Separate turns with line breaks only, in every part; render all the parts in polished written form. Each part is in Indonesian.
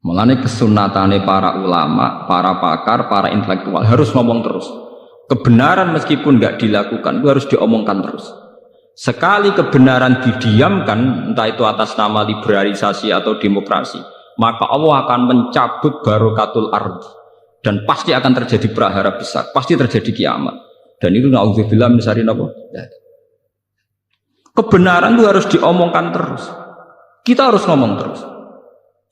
Mulane kesunatane para ulama, para pakar, para intelektual harus ngomong terus. Kebenaran meskipun nggak dilakukan itu harus diomongkan terus. Sekali kebenaran didiamkan, entah itu atas nama liberalisasi atau demokrasi, maka Allah akan mencabut barokatul ardi dan pasti akan terjadi prahara besar, pasti terjadi kiamat. Dan itu na'udzubillah min syarri apa? Kebenaran itu harus diomongkan terus. Kita harus ngomong terus.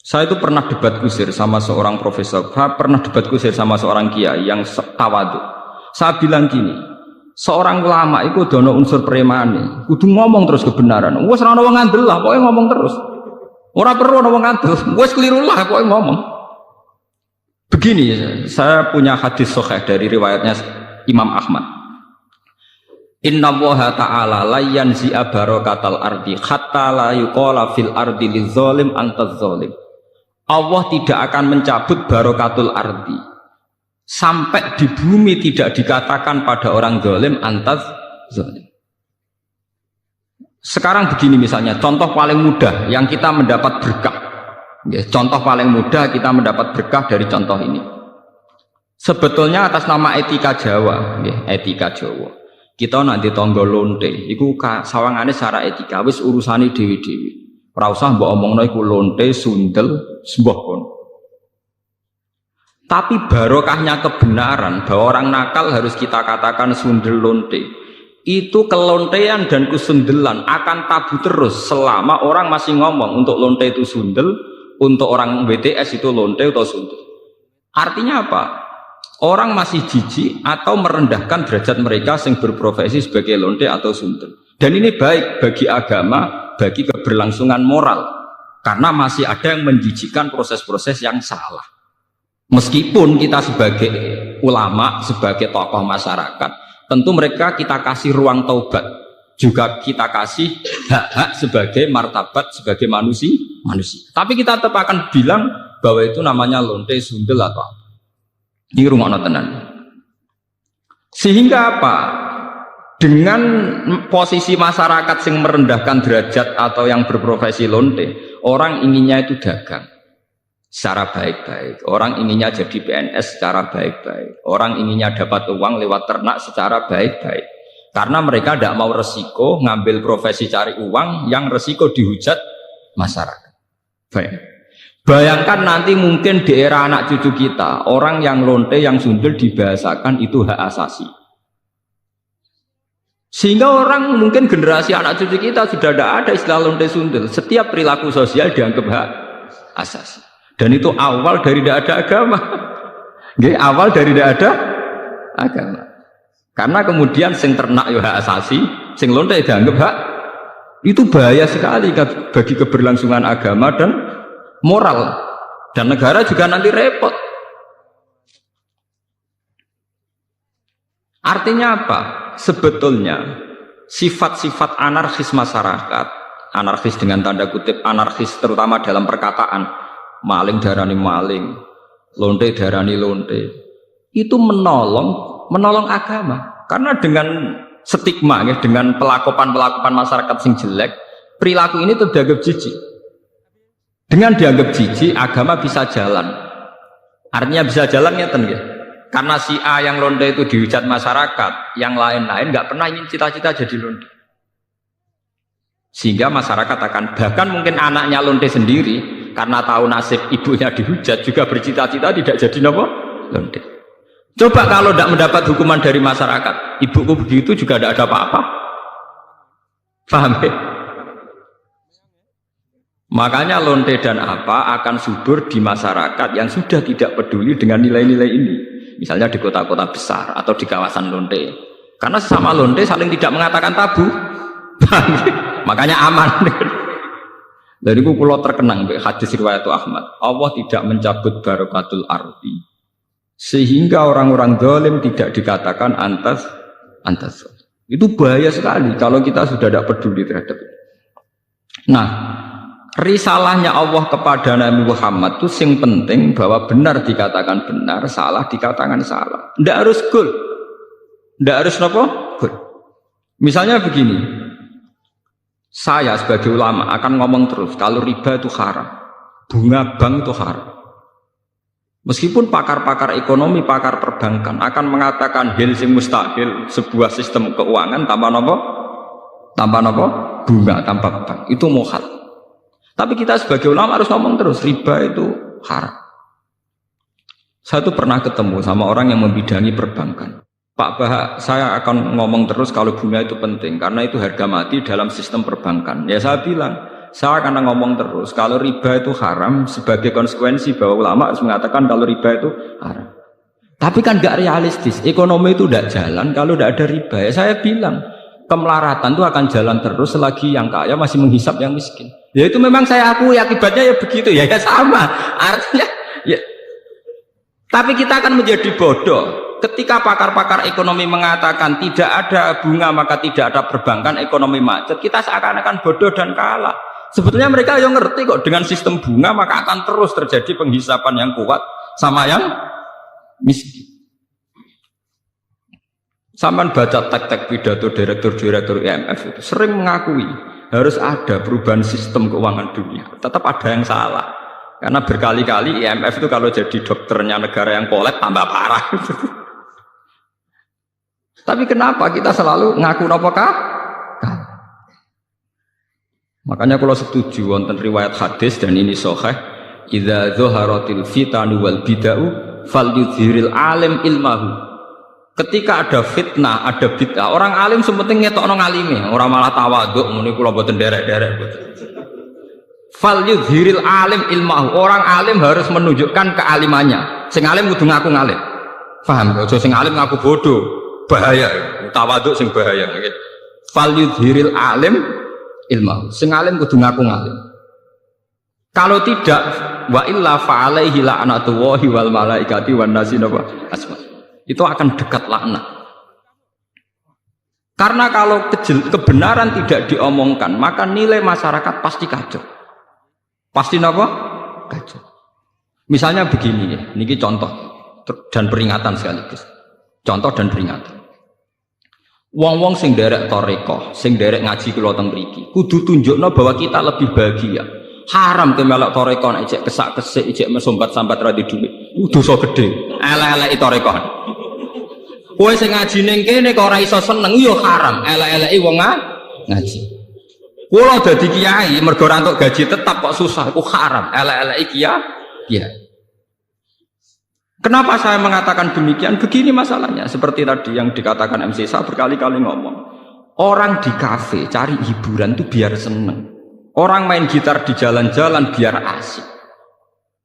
Saya itu pernah debat kusir sama seorang profesor, pernah debat kusir sama seorang kiai yang tawadu. Saya bilang gini, seorang ulama itu dono unsur premane, kudu ngomong terus kebenaran. Wes ora ono wong ngandel lah, pokoke ngomong terus. Ora perlu ono wong ngandel, wes keliru lah pokoke ngomong. Begini, saya punya hadis sahih dari riwayatnya Imam Ahmad. Inna Allaha ta'ala la yanzi'a barakatal ardi hatta la yuqala fil ardi lizalim antaz zalim. Allah tidak akan mencabut barokatul ardi sampai di bumi tidak dikatakan pada orang zalim antaz zalim. Sekarang begini misalnya, contoh paling mudah yang kita mendapat berkah. Contoh paling mudah kita mendapat berkah dari contoh ini. Sebetulnya atas nama etika Jawa, etika Jawa. Kita nanti tonggo lonte, iku sawangane secara etika wis urusane dewi-dewi. Ora usah mbok omongno iku lonte, sundel, sembah kon. Tapi barokahnya kebenaran bahwa orang nakal harus kita katakan sundel lonte. Itu kelontean dan kesundelan akan tabu terus selama orang masih ngomong untuk lonte itu sundel, untuk orang BTS itu lonte atau sundel. Artinya apa? Orang masih jijik atau merendahkan derajat mereka yang berprofesi sebagai lonte atau sundel. Dan ini baik bagi agama, bagi keberlangsungan moral, karena masih ada yang menjijikkan proses-proses yang salah. Meskipun kita sebagai ulama, sebagai tokoh masyarakat, tentu mereka kita kasih ruang taubat, juga kita kasih hak-hak sebagai martabat, sebagai manusia. Tapi kita tetap akan bilang bahwa itu namanya lonte, sundel atau apa. Ini rumah tenan. Sehingga apa? Dengan posisi masyarakat yang merendahkan derajat atau yang berprofesi lonte, orang inginnya itu dagang secara baik-baik, orang inginnya jadi PNS secara baik-baik, orang inginnya dapat uang lewat ternak secara baik-baik, karena mereka tidak mau resiko ngambil profesi cari uang yang resiko dihujat masyarakat. Baik. Bayangkan nanti mungkin di era anak cucu kita, orang yang lonte, yang sundel dibahasakan itu hak asasi. Sehingga orang mungkin generasi anak cucu kita sudah tidak ada istilah lonte sundel. Setiap perilaku sosial dianggap hak asasi. Dan itu awal dari tidak ada agama. Awal dari tidak ada agama. Karena kemudian sing ternak ya hak asasi, sing lonte dianggap hak. Itu bahaya sekali bagi keberlangsungan agama dan moral. Dan negara juga nanti repot. Artinya apa? Sebetulnya sifat-sifat anarkis masyarakat, anarkis dengan tanda kutip, anarkis terutama dalam perkataan, maling darani maling, lonte darani lonte, itu menolong agama. Karena dengan stigma, dengan pelakupan masyarakat sing jelek, perilaku ini terdianggap jijik. Dengan dianggap jijik, agama bisa jalan. Artinya bisa jalan ya. Karena si A yang lonte itu dihujat masyarakat, yang lain-lain nggak pernah ingin cita-cita jadi lonte. Sehingga masyarakat akan, bahkan mungkin anaknya lonte sendiri, karena tahu nasib ibunya dihujat, juga bercita-cita tidak jadi lonte. Coba kalau tidak mendapat hukuman dari masyarakat, ibuku begitu juga tidak ada apa-apa. Paham ya? Makanya lonte dan apa akan subur di masyarakat yang sudah tidak peduli dengan nilai-nilai ini. Misalnya di kota-kota besar atau di kawasan lonte. Karena sesama lonte saling tidak mengatakan tabu. Makanya aman. Dari itu kalau terkenang hadis riwayat Ahmad, Allah tidak mencabut barokatul ardi sehingga orang-orang zalim tidak dikatakan antas. Itu bahaya sekali kalau kita sudah tidak peduli terhadap itu. Nah, risalahnya Allah kepada Nabi Muhammad itu sing penting bahwa benar dikatakan benar, salah dikatakan salah. Tidak harus gol, tidak harus apa? Gol. Misalnya begini, saya sebagai ulama akan ngomong terus kalau riba itu haram, bunga bank itu haram. Meskipun pakar-pakar ekonomi, pakar perbankan akan mengatakan hil sing mustahil sebuah sistem keuangan tanpa nopo? Tanpa nopo? Bunga, tanpa bank. Itu mukhal. Tapi kita sebagai ulama harus ngomong terus, riba itu haram. Saya tuh pernah ketemu sama orang yang membidangi perbankan. Pak Bahak, saya akan ngomong terus kalau bunga itu penting karena itu harga mati dalam sistem perbankan. Ya saya bilang, saya akan ngomong terus kalau riba itu haram sebagai konsekuensi bahwa ulama harus mengatakan kalau riba itu haram. Tapi kan gak realistis, ekonomi itu tidak jalan kalau tidak ada riba. Ya saya bilang, kemelaratan itu akan jalan terus selagi yang kaya masih menghisap yang miskin. Ya itu memang saya akui akibatnya ya begitu ya sama. Artinya ya. Tapi kita akan menjadi bodoh ketika pakar-pakar ekonomi mengatakan tidak ada bunga maka tidak ada perbankan, ekonomi macet. Kita seakan-akan bodoh dan kalah. Sebetulnya mereka yang ngerti kok dengan sistem bunga maka akan terus terjadi penghisapan yang kuat sama yang miskin. Sampai baca tek-tek pidato direktur-direktur IMF itu sering mengakui harus ada perubahan sistem keuangan dunia. Tetap ada yang salah. Karena berkali-kali IMF itu kalau jadi dokternya negara yang kolab tambah parah. Tapi kenapa kita selalu ngaku apakah? Makanya kalau setuju wonten riwayat hadis dan ini sahih, idza dzaharatil fitanu wal bid'u falyudhiril alim ilmahu. Ketika ada fitnah, ada bid'ah, orang alim sepenting ngetokno ngalime, ora malah tawaduk muni kula mboten derek-derek mboten. Falyudhiril alim ilmahu. Orang alim harus menunjukkan kealimannya. Sing alim kudu ngaku ngalim. Paham? Aja sing alim ngaku bodoh. Bahaya. Tawaduk sing bahaya. Falyudhiril alim ilmahu. Sing alim kudu ngaku ngalim. Kalau tidak, wa illa fa'alaihi la'natullahi wal malaikati wan nasi asma. Itu akan dekat laknat. Karena kalau kebenaran tidak diomongkan, maka nilai masyarakat pasti kacau. Pasti apa? Kacau. Misalnya begini ya, ini contoh dan peringatan sekaligus. Contoh dan peringatan. Wong-wong sing derek toreko, sing derek ngaji kula teng mriki, kudu tunjukno bahwa kita lebih bahagia. Haram ke melok toreko nek ijek kesak-kesik, ijek mesombat-sambat ra di dhuwit. Dosa gedhe. Elek-eleki toreko. Kowe sing ngaji ning kene kok ora iso seneng yo haram. Elek-eleki wong ngaji. Kula dadi kiai mergo ora entuk gaji tetap kok susah, iku haram. Elek-eleki kiai. Kenapa saya mengatakan demikian? Begini masalahnya, seperti tadi yang dikatakan MC saya berkali-kali ngomong. Orang di kafe cari hiburan itu biar seneng. Orang main gitar di jalan-jalan biar asik.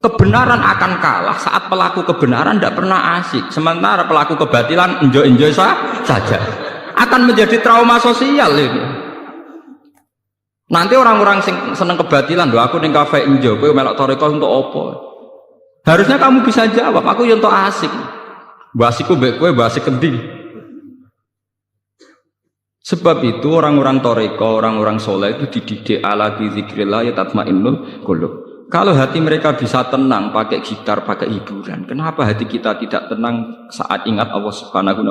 Kebenaran akan kalah saat pelaku kebenaran tidak pernah asik. Sementara pelaku kebatilan enjoy-enjoy saja. Akan menjadi trauma sosial ini. Nanti orang-orang seneng kebatilan, loh aku ning kafe enjoy, kowe melok toreko untuk apa? Harusnya kamu bisa jawab, aku yang untuk asik. Basiku mbek kowe basik endi? Sebab itu orang-orang toreko, orang-orang soleh itu dididik ala bizikrillah ya tatmainnul qulub. Kalau hati mereka bisa tenang pakai gitar, pakai hiburan, kenapa hati kita tidak tenang saat ingat Allah Subhanahu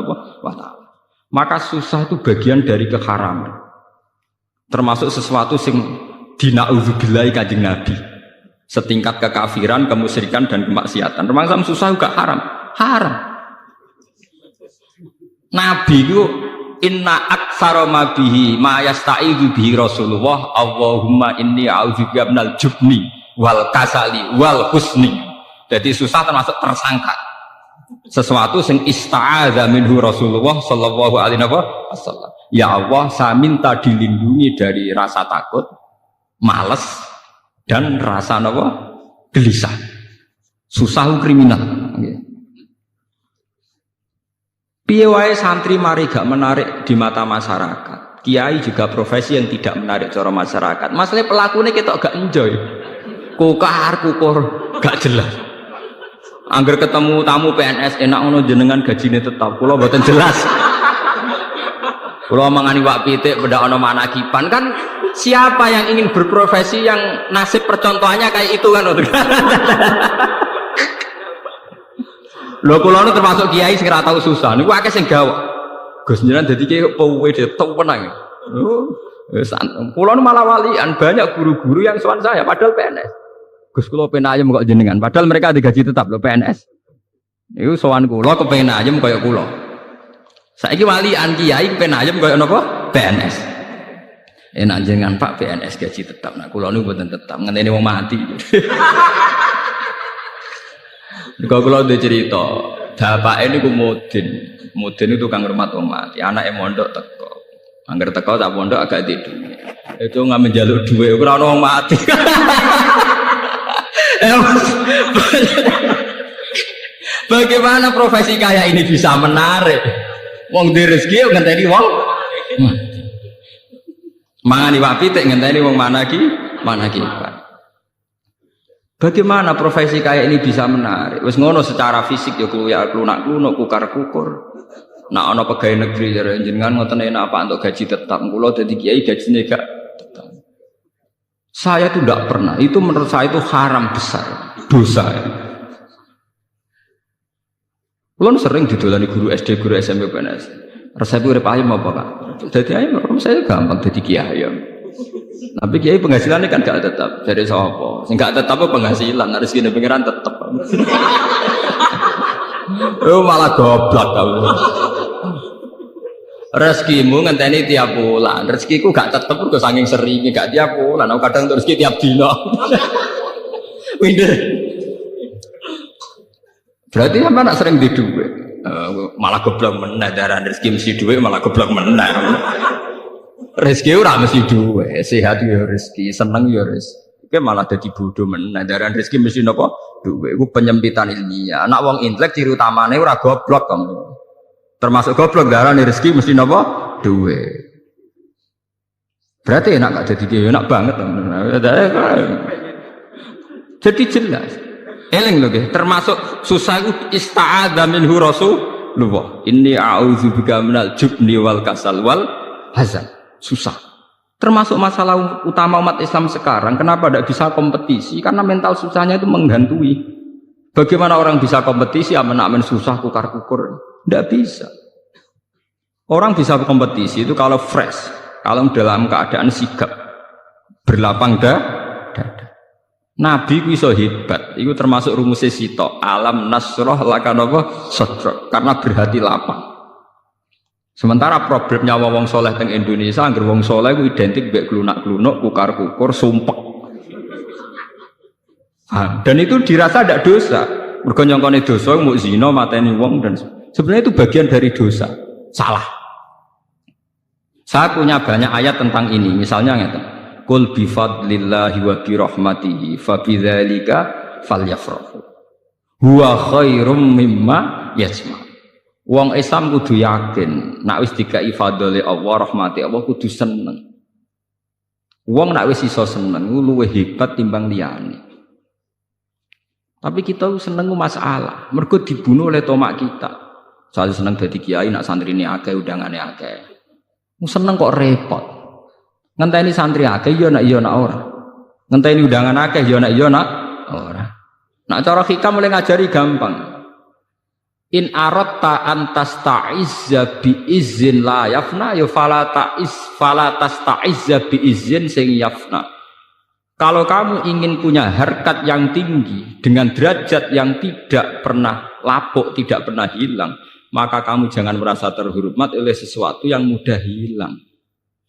wa ta'ala? Maka susah itu bagian dari keharaman. Termasuk sesuatu sing dina'udzubillahi kanjeng Nabi. Setingkat kekafiran, kemusyrikan dan kemaksiatan. Termasuk susah juga haram. Haram. Nabi itu inna aktsara ma bihi ma yasta'idzu bihi Rasulullah Allahumma inni a'udzubika minal jubni wal kasali wal husni. Jadi susah termasuk tersangka. Sesuatu sing ista'adza minhu Rasulullah sallallahu alaihi wasallam. Ya Allah, saya minta dilindungi dari rasa takut, malas dan rasa apa? Gelisah. Susah kriminal. Piye wae santri mari gak menarik di mata masyarakat. Kiai juga profesi yang tidak menarik cara masyarakat. Masalah pelakunya kita gak enjoy. Kukar kukur gak jelas. Angger ketemu tamu PNS enak ngono jenengan gajine tetap. Kula mboten jelas. Kula mangani wak pitik beda ana manakipan kan siapa yang ingin berprofesi yang nasib percontohannya kayak itu kan. Lho kula nu termasuk kiai sing ora tau susah. Niku akeh sing gawok. Gus jenengan dadi kiai kok powe tetep penang. Oh, wis kula nu malah walian banyak guru-guru yang sowan saya padahal PNS. Gus kula pengen ayam kok jenengan. Padahal mereka digaji tetap lho PNS. Iku sowan kula kepengin ayam kaya kula. Saiki walian kiai pengen ayam kaya napa? PNS. Enak jenengan Pak PNS gaji tetap. Nah kula niku mboten tetap, ngenteni wong mati. Kok kula ndek cerita, bapake niku mudin. Mudin itu tukang rumah wong mati, anake mondok teko. Angger teko tak pondok agak di duit. Itu nggak menjaluk duit, ora ono wong mati. Bagaimana profesi kayak ini bisa menarik? Wong di rezeki ngenteni wong mati. Mangani wapi tek ngenteni wong managi. Bagaimana profesi kayak ini bisa menarik? Wis ngono secara fisik ya klunak-klunuk kukar-kukur. Nah ana pegawai negeri jenengan ngoten enak apa untuk gaji tetap. Kula dadi kiai gajine gak tetap. Saya itu tidak pernah. Itu menurut saya itu haram besar, dosa. Kula sering didolani guru SD, guru SMP, PNS. Resep urip ayam apa, Pak? Dadi ayam saya gampang dadi kiai ayam. Tapi kiai penghasilannya kan gak tetap. Dari sapa? Sing gak tetap penghasilan, harus gini pengiran tetap. Oh malah goblok kamu. Rezekimu ngenteni tiap bulan. Rezekiku gak tetep kok saking seringe gak tiap bulan. Aku kadang untuk rezeki tiap dino. Winder. Berarti sampe nak sering di duit. Malah goblok meneh daran rezeki mesti duit malah goblok meneh. Rezeki ora mesti duwe, sehat ya rezeki, seneng ya rezeki. Iki malah dadi bodho meneh. Daran rezeki mesti napa? Duwe. Iku penyempitan ilmiah. Nek wong intelek ciri utamane ora goblok kamu. Termasuk goblok darane rezeki mesti napa? Duwe. Berarti enak gak dadi kiai, enak banget. Jadi jelas. Eling lho nggih, termasuk susah iku ista'adza minhu Rasulullah. Inni a'udzubika minal jubni wal kasal wal hazan. Susah. Termasuk masalah utama umat Islam sekarang, kenapa tidak bisa kompetisi? Karena mental susahnya itu menghantui. Bagaimana orang bisa kompetisi amen-amen susah kukar-kukur? Tidak bisa. Orang bisa kompetisi itu kalau fresh, kalau dalam keadaan sigap, berlapang dada. Nabi ku iso hebat, itu termasuk rumusnya sito. Alam nasroh lakanapa sodrok, karena berhati lapang. Sementara problemnya wong soleh teng Indonesia, angger wong soleh ku identik mbek klunak-klunuk, kukar-kukur, sumpek. Dan itu dirasa tidak dosa. Mergo nyongkone dosa mau zina mateni wong dan sebenarnya itu bagian dari dosa. Salah. Saya punya banyak ayat tentang ini. Misalnya ngeten. Qul bi fadlillahi wa bi rahmatihi fa bidzalika falyafrahu. Huwa khairum mimma yajma'. Wong Islam kudu yakin, nak wis dikai fadhole Allah, rahmati Allah kudu seneng. Wong nak wis iso seneng luwih hebat timbang liyane. Tapi kita seneng masalah, mergo dibunuh oleh tomak kita. Saya seneng dadi kiai nak santrine akeh undangane akeh. Seneng kok repot. Ngenteni santri akeh ya nak ora. Ngenteni undangan akeh ya nak ora. Nak cara hikam mulai ngajari gampang. In aratta antas ta'izza bi izin la yafna ya fala tasta'izza bi izin sing yafna. Kalau kamu ingin punya harkat yang tinggi dengan derajat yang tidak pernah lapuk, tidak pernah hilang, maka kamu jangan merasa terhormat oleh sesuatu yang mudah hilang.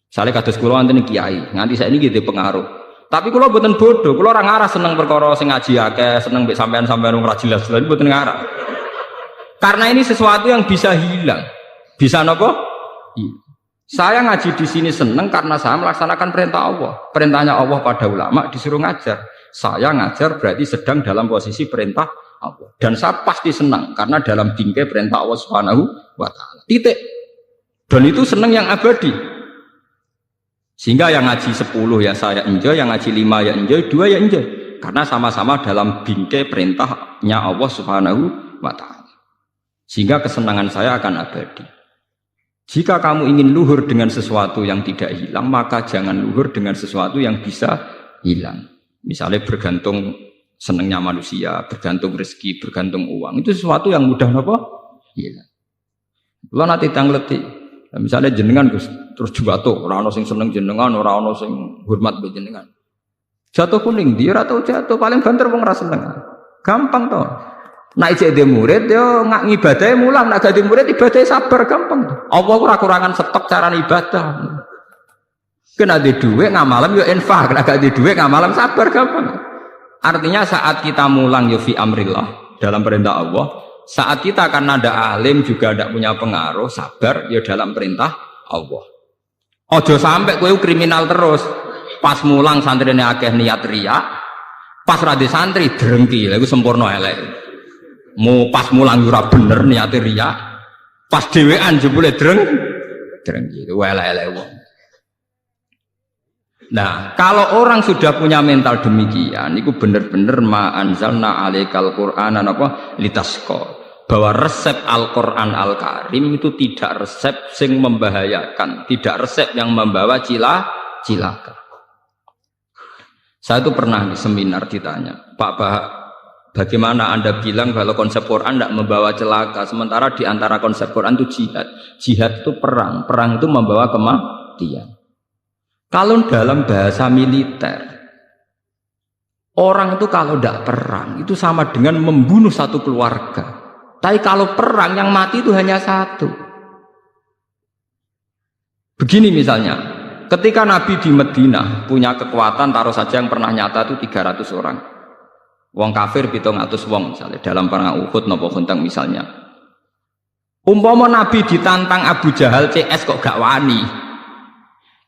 Misalnya kados kula wonten kiai, nganti saiki nggih pengaruh. Tapi kula mboten bodoh, kula ora ngarah seneng perkara sing ngaji akeh, seneng mbek sampean-sampean wong ra jelas-jelas mboten ngarah. Karena ini sesuatu yang bisa hilang. Bisa nopo? Saya ngaji di sini seneng karena saya melaksanakan perintah Allah. Perintahnya Allah pada ulama disuruh ngajar. Saya ngajar berarti sedang dalam posisi perintah Allah. Dan saya pasti senang karena dalam bingkai perintah Allah Subhanahu wa taala. Titik. Dan itu senang yang abadi. Sehingga yang ngaji 10 ya saya enjoy, yang ngaji 5 ya enjoy, 2 ya enjoy. Karena sama-sama dalam bingkai perintahnya Allah Subhanahu wa taala. Sehingga kesenangan saya akan abadi. Jika kamu ingin luhur dengan sesuatu yang tidak hilang, maka jangan luhur dengan sesuatu yang bisa hilang. Misalnya bergantung senangnya manusia, bergantung rezeki, bergantung uang. Itu sesuatu yang mudah apa? Hilang. Kalau nanti tangleti, misalnya jenengan terus juga tuh, orang-orang sing seneng jenengan, orang-orang sing hormat be jenengan. Jatuh kuning dia atau jatuh paling banter wong ra seneng. Gampang toh. Nek cek dhe murid yo ngak ngibadahe mulang, nek gak dhe murid ibadahe sabar gampang. Apa ora kurangan stok cara ibadah. Kena di dhuwit ngamalam yo infak, nek gak di dhuwit ngamalam sabar gampang. Artinya saat kita mulang yo fi amrillah dalam perintah Allah, saat kita karena ada alim juga tidak punya pengaruh, sabar ya dalam perintah Allah. Ojo sampai kowe kriminal terus. Pas mulang santrine akeh niat riya, pas rada santri drengki, lha iku sempurna elek. Mu pas mulang ora bener niat riya, pas dhewean jebule drengki. Elek-elek wong. Nah, kalau orang sudah punya mental demikian, itu benar-benar ma anzalna alaikal qur'ana apa litasqa. Bahwa resep Al-Qur'an Al-Karim itu tidak resep sing membahayakan, tidak resep yang membawa cilaka. Saya itu pernah di seminar ditanya, Pak Bah, bagaimana Anda bilang kalau konsep Quran tidak membawa celaka, sementara di antara konsep Quran itu jihad. Jihad itu perang, perang itu membawa kematian. Kalau dalam bahasa militer, orang itu kalau tidak perang itu sama dengan membunuh satu keluarga. Tapi kalau perang yang mati itu hanya satu. Begini misalnya, ketika Nabi di Madinah punya kekuatan, taruh saja yang pernah nyata itu 300 orang. Wong kafir 700 wong misalnya dalam perang Uhud napa Khontang misalnya. Umpama Nabi ditantang Abu Jahal CS kok gak wani.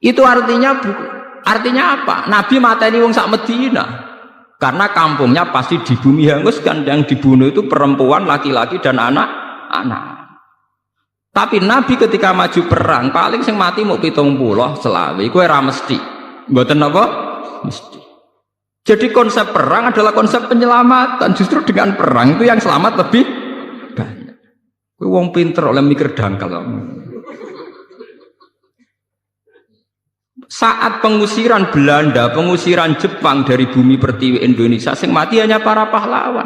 Itu artinya apa? Nabi mateni wong sak Madinah. Karena kampungnya pasti di bumi hanguskan, yang dibunuh itu perempuan, laki-laki dan anak-anak. Tapi Nabi ketika maju perang paling sing mati mau 70 selawe, kowe ra mesti. Mboten apa? Mesti. Jadi konsep perang adalah konsep penyelamatan. Justru dengan perang itu yang selamat lebih banyak. Kowe wong pinter oleh mikir dangkal. Saat pengusiran Belanda, pengusiran Jepang dari bumi pertiwi Indonesia, sing mati hanya para pahlawan.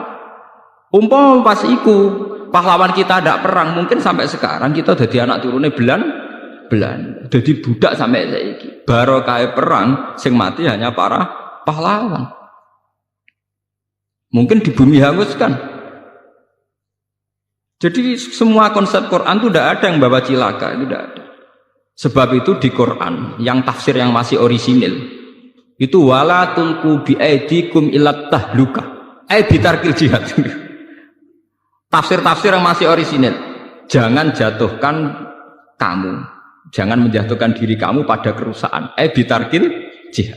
Umpama pas iku pahlawan kita tidak perang, mungkin sampai sekarang kita jadi anak turunnya Belanda, jadi budak sampai saiki. Barokah perang, sing mati hanya para pahlawan. Mungkin di bumi hanguskan. Jadi semua konsep Quran itu tidak ada yang bawa cilaka, itu tidak ada. Sebab itu di Quran yang tafsir yang masih orisinil itu wala tulqu bi aidikum ilat tahluka bitarkil jihad. Tafsir-tafsir yang masih orisinil, jangan jatuhkan kamu, jangan menjatuhkan diri kamu pada kerusakan bitarkil jihad.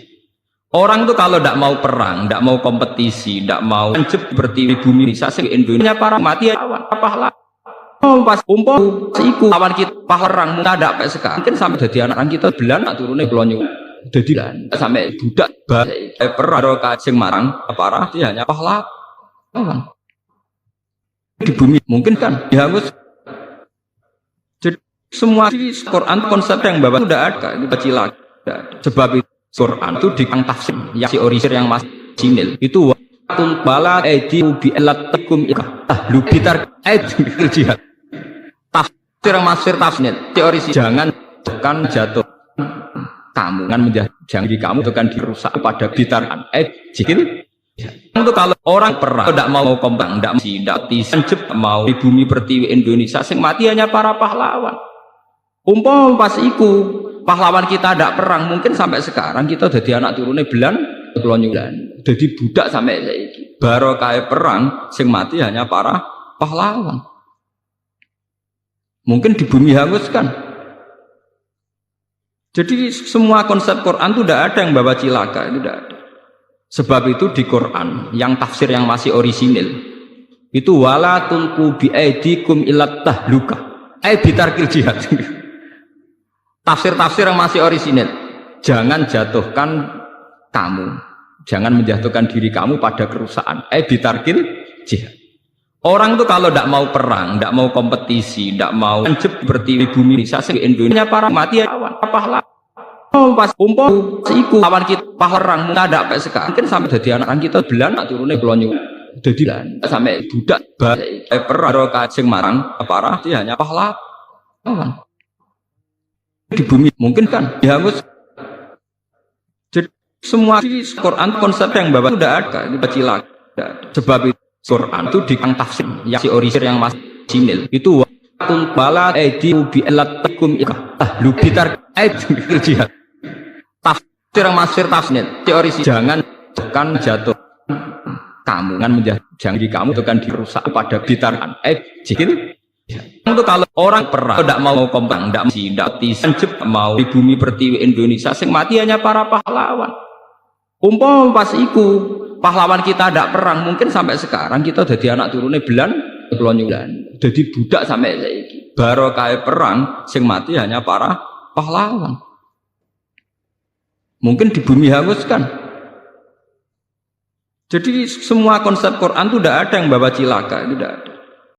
Orang tuh kalau tidak mau perang, tidak mau kompetisi, tidak mau seperti bumi Indonesia para mati pahlawan. Pas umpam iku lawan kita paherang muda ada sampai sekarang mungkin sampai jadi anak kita Belanda turunnya belonyo jadi sampai budak perang kacing marang parah dia hanya pahlawan di bumi mungkin kan dihangus. Jadi semua di Quran konsep yang bawa sudah ada itu kecil. Sebab itu Quran itu di tafsir yang si orisinil yang masih sinil itu watul bala edi bi elatikum tahlu bitar jihad. Tafsir teori jangan jatuh kamu kan jangan di kamu itu kan dirusak pada bitarkan jikil itu kalau orang perang tidak mau kompang tidak mau di bumi pertiwi Indonesia sing mati hanya para pahlawan. Umpama pas iku pahlawan kita tidak perang mungkin sampai sekarang kita jadi anak turunnya Belanda jadi budak sampai saiki. Barokah perang sing mati hanya para pahlawan. Mungkin di bumi hanguskan. Jadi semua konsep Quran itu tidak ada yang bawa cilaka, itu tidak ada. Sebab itu di Quran yang tafsir yang masih orisinil itu wala tulqu bi aidikum ilat tahluka bitarkil jihad. Tafsir-tafsir yang masih orisinil, jangan jatuhkan kamu, jangan menjatuhkan diri kamu pada kerusakan bitarkil jihad. Orang itu kalau tidak mau perang, tidak mau kompetisi, tidak mau seperti bumi Indonesia para mati pahlawan. Pas umpam iku lawan kita paherang muda ada sampai sekarang mungkin sampai jadi anak kita Belanda turunnya belonyo jadi sampai budak perang kacing marang parah dia hanya pahlawan di bumi mungkin kan dihangus. Jadi Semua di Quran konsep yang bawa sudah ada, itu cilaka. Sebab itu Quran itu di tafsir yang si orisir yang masih sinil itu waktul bala edi bi elatikum lu bitar jihad. Tafsir yang masih tafsir teori jangan tekan jatuh kamu kan jangan kamu tekan dirusak pada bitarkan jikil. Itu kalau orang perang tidak mau kompang, tidak tisanjep mau di bumi pertiwi Indonesia, sing mati hanya para pahlawan. Umpama pas iku pahlawan kita tidak perang, mungkin sampai sekarang kita jadi anak turunnya Belanda, jadi budak sampai saiki. Barokah perang, sing mati hanya para pahlawan. Mungkin di bumi hanguskan. Jadi semua konsep Quran itu tidak ada yang bawa cilaka, tidak ada.